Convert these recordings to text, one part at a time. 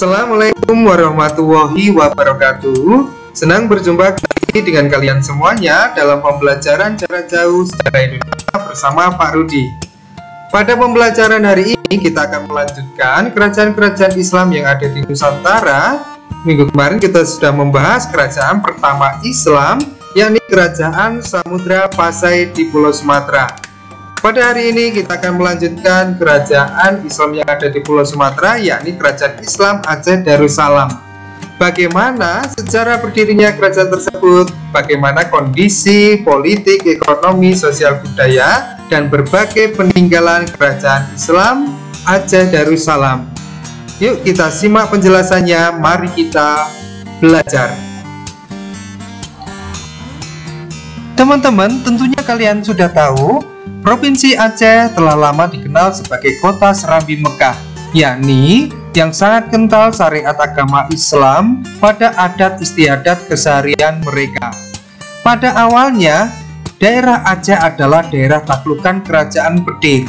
Assalamualaikum warahmatullahi wabarakatuh. Senang berjumpa lagi dengan kalian semuanya dalam pembelajaran jarak jauh sejarah Indonesia bersama Pak Rudi. Pada pembelajaran hari ini kita akan melanjutkan kerajaan-kerajaan Islam yang ada di Nusantara. Minggu kemarin kita sudah membahas kerajaan pertama Islam, yakni Kerajaan Samudra Pasai di Pulau Sumatera. Pada hari ini kita akan melanjutkan kerajaan Islam yang ada di Pulau Sumatera, yakni Kerajaan Islam Aceh Darussalam. Bagaimana sejarah berdirinya kerajaan tersebut, bagaimana kondisi politik, ekonomi, sosial, budaya, dan berbagai peninggalan kerajaan Islam Aceh Darussalam. Yuk kita simak penjelasannya, mari kita belajar. Teman-teman, tentunya kalian sudah tahu Provinsi Aceh telah lama dikenal sebagai kota Serambi Mekah, yakni yang sangat kental syariat agama Islam pada adat istiadat keseharian mereka. Pada awalnya, daerah Aceh adalah daerah taklukan Kerajaan Pedir.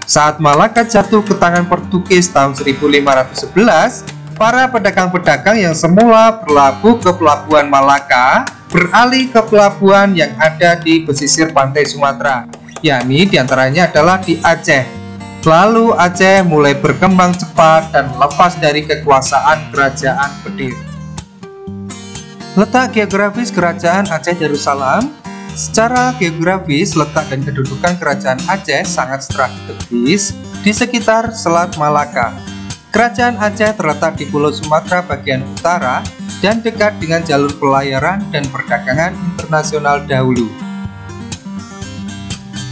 Saat Malaka jatuh ke tangan Portugis tahun 1511, para pedagang-pedagang yang semula berlabuh ke Pelabuhan Malaka beralih ke pelabuhan yang ada di pesisir pantai Sumatera, yakni diantaranya adalah di Aceh. Lalu Aceh mulai berkembang cepat dan lepas dari kekuasaan Kerajaan Pedir. Letak geografis Kerajaan Aceh Darussalam. Secara geografis, letak dan kedudukan Kerajaan Aceh sangat strategis di sekitar Selat Malaka. Kerajaan Aceh terletak di Pulau Sumatera bagian utara dan dekat dengan jalur pelayaran dan perdagangan internasional dahulu.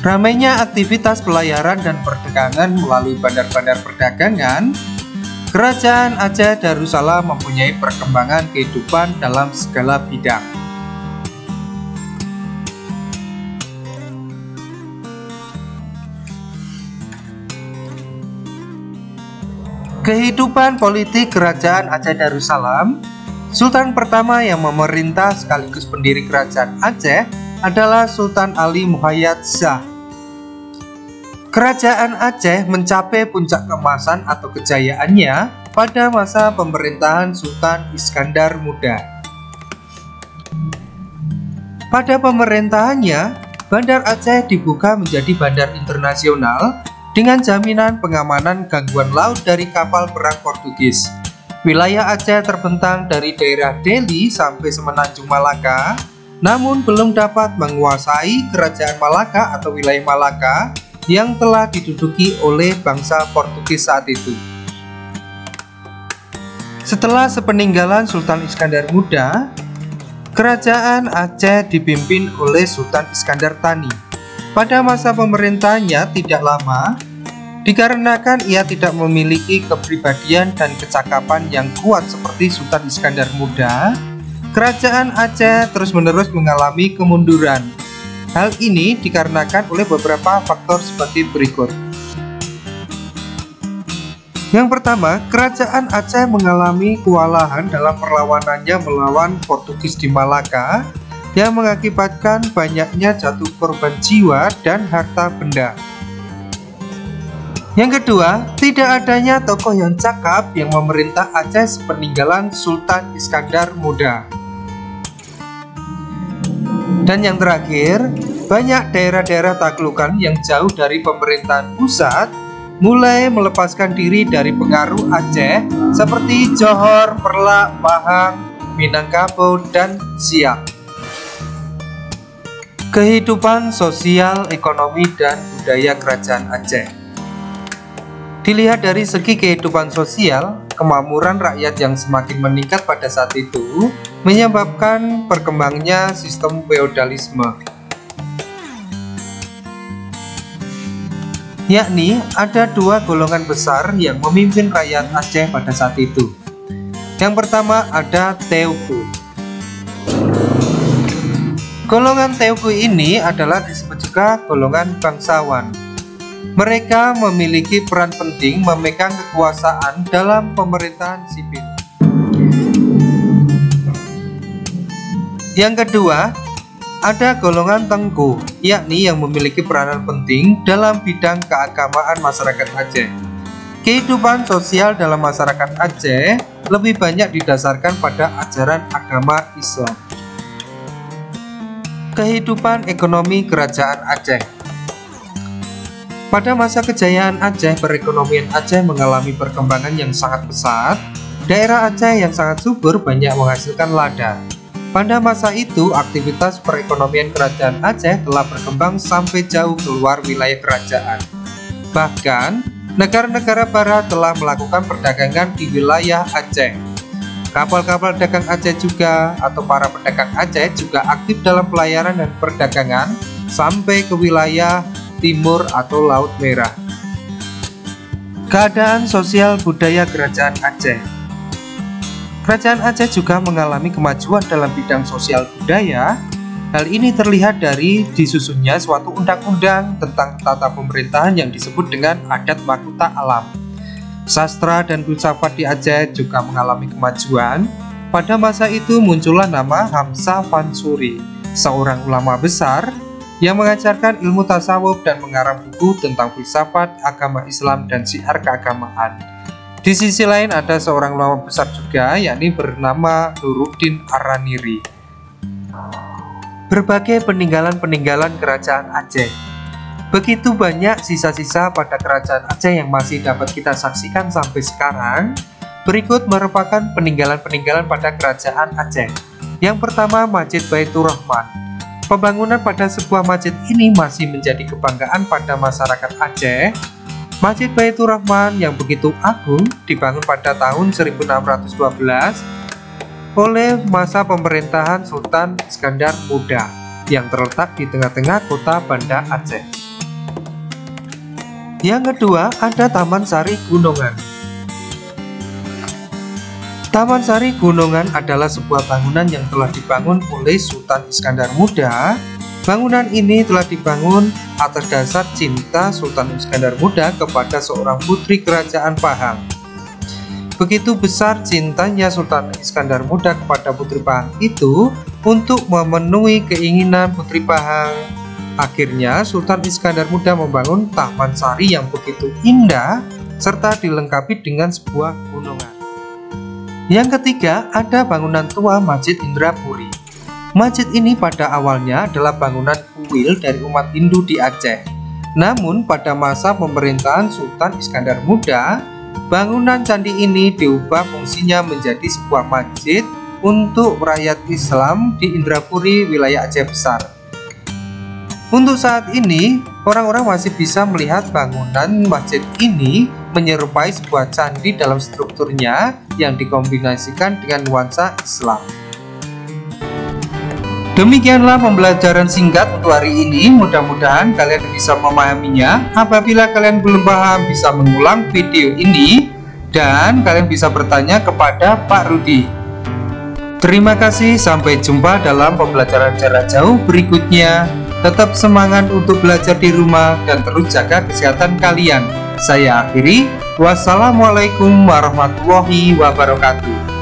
Ramainya aktivitas pelayaran dan perdagangan melalui bandar-bandar perdagangan, Kerajaan Aceh Darussalam mempunyai perkembangan kehidupan dalam segala bidang. Kehidupan politik Kerajaan Aceh Darussalam. Sultan pertama yang memerintah sekaligus pendiri Kerajaan Aceh adalah Sultan Ali Muhayyad Shah. Kerajaan Aceh mencapai puncak keemasan atau kejayaannya pada masa pemerintahan Sultan Iskandar Muda. Pada pemerintahannya, Bandar Aceh dibuka menjadi bandar internasional dengan jaminan pengamanan gangguan laut dari kapal perang Portugis. Wilayah Aceh terbentang dari daerah Deli sampai semenanjung Malaka, namun belum dapat menguasai Kerajaan Malaka atau wilayah Malaka yang telah diduduki oleh bangsa Portugis saat itu. Setelah sepeninggalan Sultan Iskandar Muda, Kerajaan Aceh dipimpin oleh Sultan Iskandar Thani. Pada masa pemerintahannya tidak lama, dikarenakan ia tidak memiliki kepribadian dan kecakapan yang kuat seperti Sultan Iskandar Muda, Kerajaan Aceh terus-menerus mengalami kemunduran. Hal ini dikarenakan oleh beberapa faktor seperti berikut. Yang pertama, Kerajaan Aceh mengalami kewalahan dalam perlawanannya melawan Portugis di Malaka yang mengakibatkan banyaknya jatuh korban jiwa dan harta benda. Yang kedua, tidak adanya tokoh yang cakap yang memerintah Aceh sepeninggalan Sultan Iskandar Muda. Dan yang terakhir, banyak daerah-daerah taklukan yang jauh dari pemerintahan pusat mulai melepaskan diri dari pengaruh Aceh seperti Johor, Perlak, Pahang, Minangkabau, dan Siak. Kehidupan sosial, ekonomi, dan budaya Kerajaan Aceh. Dilihat dari segi kehidupan sosial, kemakmuran rakyat yang semakin meningkat pada saat itu menyebabkan perkembangnya sistem feodalisme, yakni ada dua golongan besar yang memimpin rakyat Aceh pada saat itu. Yang pertama ada Teuku. Golongan Teuku ini adalah disebut juga golongan bangsawan. Mereka memiliki peran penting memegang kekuasaan dalam pemerintahan sipil. Yang kedua, ada golongan Tengku, yakni yang memiliki peranan penting dalam bidang keagamaan masyarakat Aceh. Kehidupan sosial dalam masyarakat Aceh lebih banyak didasarkan pada ajaran agama Islam. Kehidupan ekonomi Kerajaan Aceh. Pada masa kejayaan Aceh, perekonomian Aceh mengalami perkembangan yang sangat pesat. Daerah Aceh yang sangat subur banyak menghasilkan lada. Pada masa itu, aktivitas perekonomian Kerajaan Aceh telah berkembang sampai jauh keluar wilayah kerajaan. Bahkan, negara-negara barat telah melakukan perdagangan di wilayah Aceh. Kapal-kapal dagang Aceh juga, atau para pedagang Aceh juga aktif dalam pelayaran dan perdagangan sampai ke wilayah timur atau Laut Merah. Keadaan sosial budaya Kerajaan Aceh. Kerajaan Aceh juga mengalami kemajuan dalam bidang sosial budaya. Hal ini terlihat dari disusunnya suatu undang-undang tentang tata pemerintahan yang disebut dengan Adat Mahkota Alam. Sastra dan filsafat di Aceh juga mengalami kemajuan. Pada masa itu muncullah nama Hamzah Fansuri, seorang ulama besar yang mengajarkan ilmu tasawuf dan mengarang buku tentang filsafat, agama Islam, dan syiar keagamaan. Di sisi lain ada seorang ulama besar juga, yakni bernama Nuruddin Ar-Raniri. Berbagai peninggalan-peninggalan Kerajaan Aceh. Begitu banyak sisa-sisa pada Kerajaan Aceh yang masih dapat kita saksikan sampai sekarang. Berikut merupakan peninggalan-peninggalan pada Kerajaan Aceh. Yang pertama, Masjid Baitur Rahman. Pembangunan pada sebuah masjid ini masih menjadi kebanggaan pada masyarakat Aceh. Masjid Baitur Rahman yang begitu agung dibangun pada tahun 1612 oleh masa pemerintahan Sultan Iskandar Muda yang terletak di tengah-tengah kota Banda Aceh. Yang kedua, ada Taman Sari Gunungan. Taman Sari Gunungan adalah sebuah bangunan yang telah dibangun oleh Sultan Iskandar Muda. Bangunan ini telah dibangun atas dasar cinta Sultan Iskandar Muda kepada seorang putri kerajaan Pahang. Begitu besar cintanya Sultan Iskandar Muda kepada putri Pahang itu untuk memenuhi keinginan putri Pahang. Akhirnya Sultan Iskandar Muda membangun Taman Sari yang begitu indah serta dilengkapi dengan sebuah gunungan. Yang ketiga, ada bangunan tua Masjid Indrapuri. Masjid ini pada awalnya adalah bangunan kuil dari umat Hindu di Aceh. Namun pada masa pemerintahan Sultan Iskandar Muda, bangunan candi ini diubah fungsinya menjadi sebuah masjid untuk rakyat Islam di Indrapuri, wilayah Aceh Besar. Untuk saat ini, orang-orang masih bisa melihat bangunan masjid ini menyerupai sebuah candi dalam strukturnya yang dikombinasikan dengan nuansa Islam. Demikianlah pembelajaran singkat untuk hari ini. Mudah-mudahan kalian bisa memahaminya. Apabila kalian belum paham, bisa mengulang video ini dan kalian bisa bertanya kepada Pak Rudi. Terima kasih, sampai jumpa dalam pembelajaran jarak jauh berikutnya. Tetap semangat untuk belajar di rumah dan terus jaga kesehatan kalian. Saya akhiri. Wassalamualaikum warahmatullahi wabarakatuh.